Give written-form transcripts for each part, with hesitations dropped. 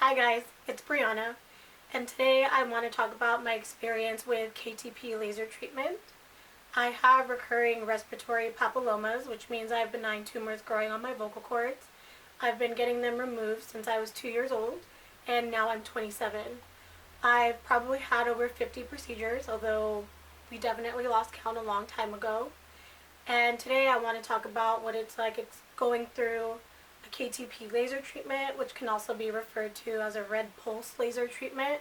Hi guys, it's Brianna, and today I want to talk about my experience with KTP laser treatment. I have recurring respiratory papillomas, which means I have benign tumors growing on my vocal cords. I've been getting them removed since I was 2 years old, and now I'm 27. I've probably had over 50 procedures, although we definitely lost count a long time ago. And today I want to talk about what it's like going through a KTP laser treatment, which can also be referred to as a red pulse laser treatment.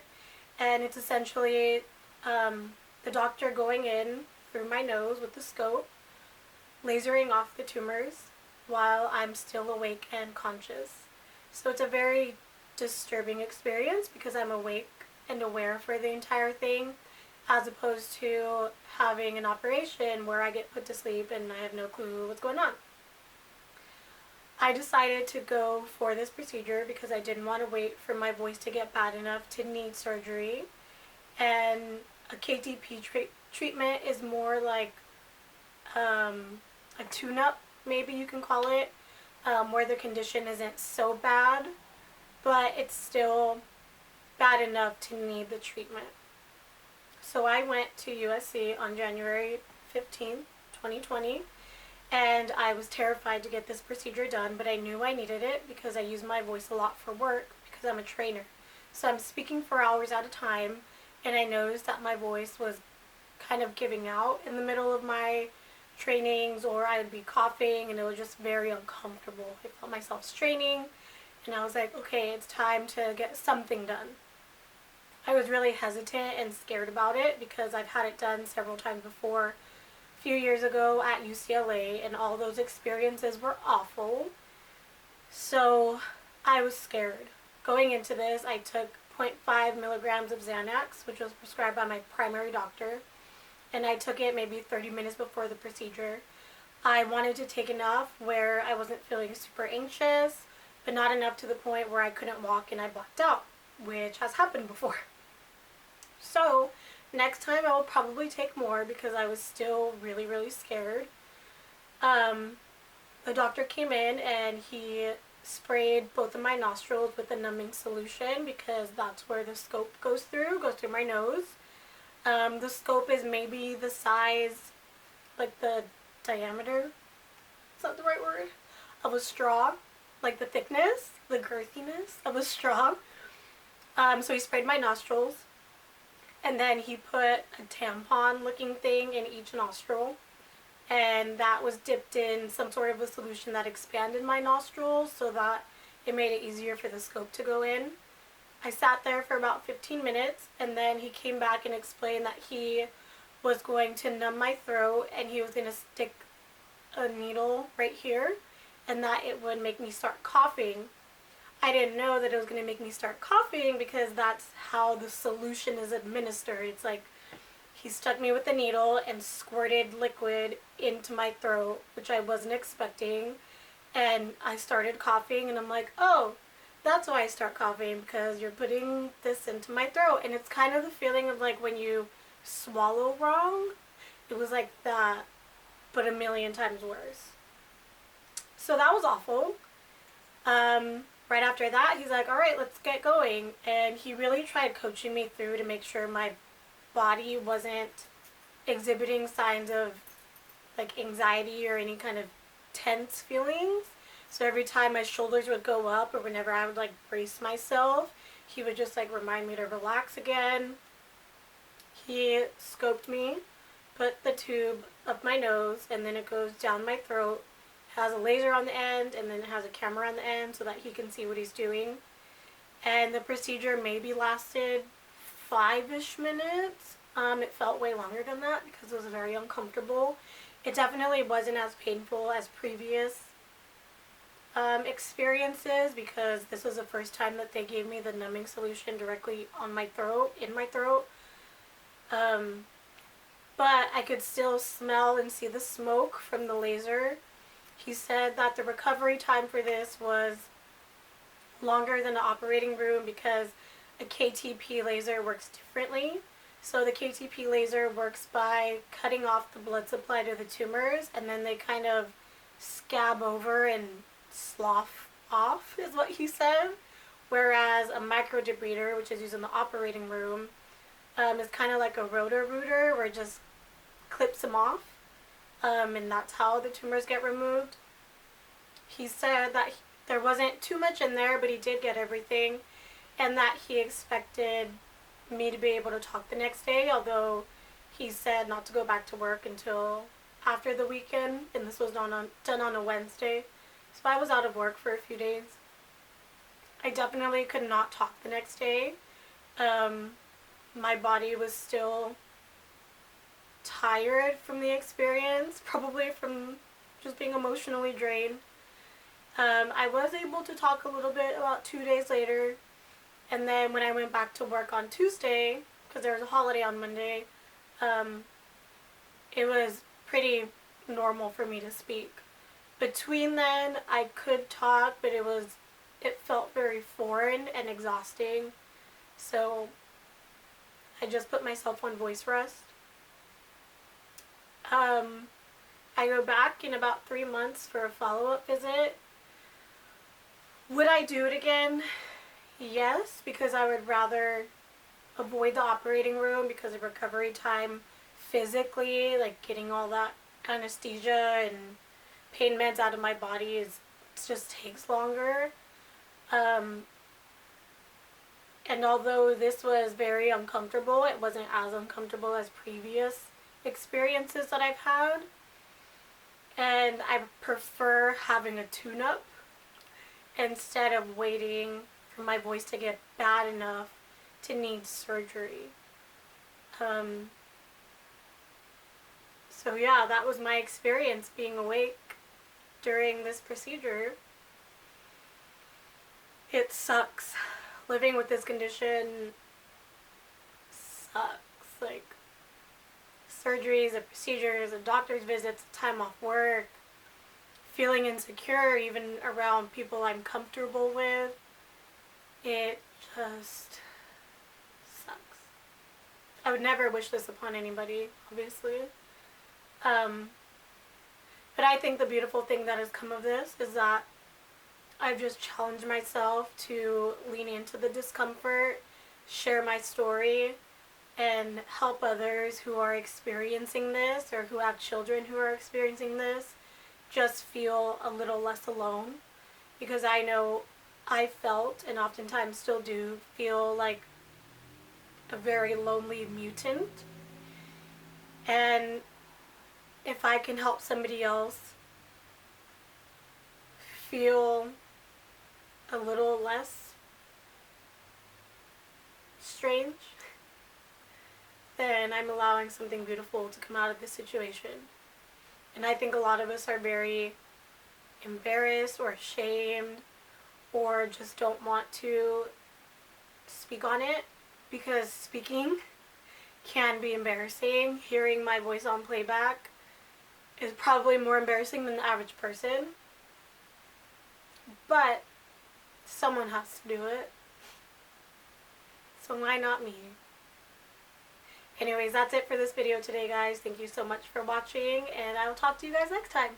And it's essentially the doctor going in through my nose with the scope, lasering off the tumors while I'm still awake and conscious. So it's a very disturbing experience because I'm awake and aware for the entire thing, as opposed to having an operation where I get put to sleep and I have no clue what's going on. I decided to go for this procedure because I didn't want to wait for my voice to get bad enough to need surgery. And a KTP treatment is more like a tune-up, maybe you can call it, where the condition isn't so bad, but it's still bad enough to need the treatment. So I went to USC on January 15th, 2020, and I was terrified to get this procedure done, but I knew I needed it because I use my voice a lot for work because I'm a trainer. So I'm speaking for hours at a time, and I noticed that my voice was kind of giving out in the middle of my trainings, or I would be coughing and it was just very uncomfortable. I felt myself straining, and I was like, okay, it's time to get something done. I was really hesitant and scared about it because I've had it done several times before, a few years ago at UCLA, and all those experiences were awful. So I was scared. Going into this, I took 0.5 milligrams of Xanax, which was prescribed by my primary doctor, and I took it maybe 30 minutes before the procedure. I wanted to take enough where I wasn't feeling super anxious, but not enough to the point where I couldn't walk and I blacked out, which has happened before. So next time I will probably take more because I was still really, really scared. The doctor came in and he sprayed both of my nostrils with the numbing solution because that's where the scope goes through my nose. The scope is maybe the size, like the diameter, is that the right word? Of a straw, like the thickness, the girthiness of a straw. So he sprayed my nostrils, and then he put a tampon looking thing in each nostril, and that was dipped in some sort of a solution that expanded my nostrils so that it made it easier for the scope to go in. I sat there for about 15 minutes, and then he came back and explained that he was going to numb my throat and he was going to stick a needle right here and that it would make me start coughing. I didn't know that it was going to make me start coughing because that's how the solution is administered. It's like he stuck me with the needle and squirted liquid into my throat, which I wasn't expecting, and I started coughing, and I'm like, oh, that's why I start coughing, because you're putting this into my throat. And it's kind of the feeling of like when you swallow wrong. It was like that, but a million times worse. So that was awful. Right after that, he's like, all right, let's get going. And he really tried coaching me through to make sure my body wasn't exhibiting signs of like anxiety or any kind of tense feelings. So every time my shoulders would go up or whenever I would like brace myself, he would just like remind me to relax again. He scoped me, put the tube up my nose, and then it goes down my throat. Has a laser on the end, and then it has a camera on the end so that he can see what he's doing. And the procedure maybe lasted 5-ish minutes. It felt way longer than that because it was very uncomfortable. It definitely wasn't as painful as previous experiences because this was the first time that they gave me the numbing solution directly on my throat, in my throat. But I could still smell and see the smoke from the laser. He said that the recovery time for this was longer than the operating room because a KTP laser works differently. So the KTP laser works by cutting off the blood supply to the tumors, and then they kind of scab over and slough off, is what he said, whereas a microdebrider, which is used in the operating room, is kind of like a rotor-rooter where it just clips them off, and that's how the tumors get removed. He said that there wasn't too much in there, but he did get everything, and that he expected me to be able to talk the next day, although he said not to go back to work until after the weekend, and this was done on a Wednesday. So I was out of work for a few days. I definitely could not talk the next day. My body was still tired from the experience, probably from just being emotionally drained. I was able to talk a little bit about 2 days later, and then when I went back to work on Tuesday, because there was a holiday on Monday, it was pretty normal for me to speak. Between then, I could talk, but it felt very foreign and exhausting. So I just put myself on voice rest. I go back in about 3 months for a follow-up visit. Would I do it again? Yes, because I would rather avoid the operating room because of recovery time physically, like getting all that anesthesia and pain meds out of my body it just takes longer. And although this was very uncomfortable, it wasn't as uncomfortable as previous experiences that I've had. And I prefer having a tune-up instead of waiting for my voice to get bad enough to need surgery. So yeah, that was my experience being awake during this procedure. It sucks. Living with this condition sucks. Like, surgeries, the procedures, the doctor's visits, time off work, feeling insecure even around people I'm comfortable with. It just sucks. I would never wish this upon anybody, obviously. But I think the beautiful thing that has come of this is that I've just challenged myself to lean into the discomfort, share my story, and help others who are experiencing this or who have children who are experiencing this just feel a little less alone. Because I know I felt, and oftentimes still do, feel like a very lonely mutant. And if I can help somebody else feel a little less strange, then I'm allowing something beautiful to come out of this situation. And I think a lot of us are very embarrassed or ashamed or just don't want to speak on it, because speaking can be embarrassing. Hearing my voice on playback is probably more embarrassing than the average person. But someone has to do it. So why not me? Anyways, that's it for this video today, guys. Thank you so much for watching, and I will talk to you guys next time.